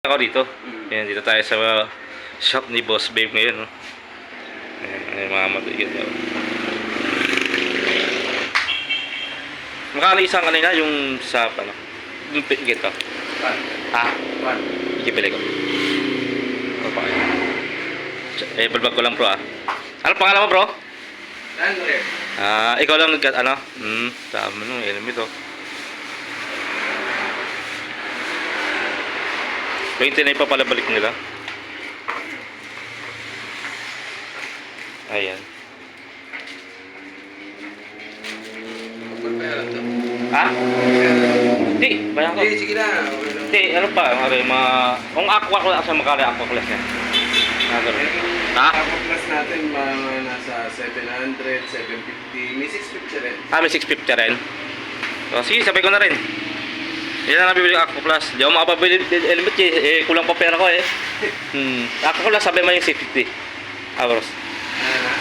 Ako dito. Ayan, dito tayo sa shop ni Boss Babe ngayon, no? Ayan, mga matigat. Makano isang kanina yung sa ano? Yung pigit ko. Ha? Ikipili ko. Ito pa kayo. Eh, balbag ko lang, bro, ah. Ano pangalan mo, bro? Andre. Ikaw lang nagkat ano? Tama nung helmet, oh. 29 pa pala balik nila. Ayan. Magpapera to. Ha? Hindi, bayan ko. Hindi, sige na. Hindi, ano pa, kung aqua ko sa makali aqua class yan. Ha? Ako plus natin mga nasa 700, 750, may 650 rin. May 650 rin. So, sige, sabay ko na rin. Yan na nabibili ang aqua plus. Di ako makapabili helmet eh, kulang pa pera ko eh. Aqua plus, sabay mo yung 650. Bros.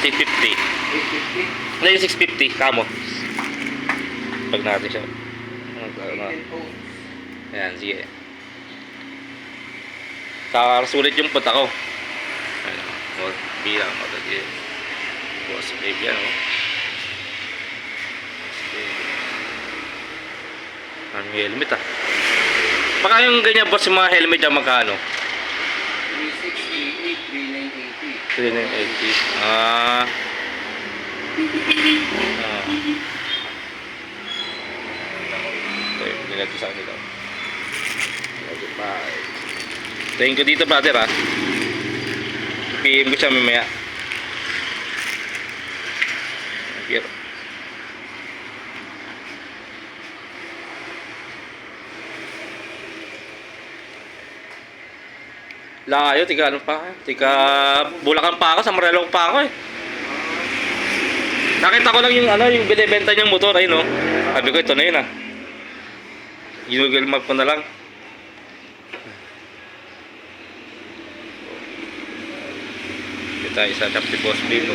650. 850? Ano yung 650? Kamo. Pag natin siya. Ayan, sige. Sulit yung punta ko. Ayan, bilang mo tagi. Boss baby yan, oh. Ang helmet, ah. Baka yung ganyan, boss, yung mga helmet dyan, magkano? 360, 3980. Okay, nilagay sa kanila. Thank you dito, brother, ah. PM ko siya mamaya. Here. Layo, tiga ano pa? Tiga Bulacan pa ako, sa Morelos pa ako eh. Nakita ko lang yung ano, yung binebenta niyang motor ay no. Sabi ko ito na yun ah. Google Map ko na lang. Kita isa shop si Boss Babe.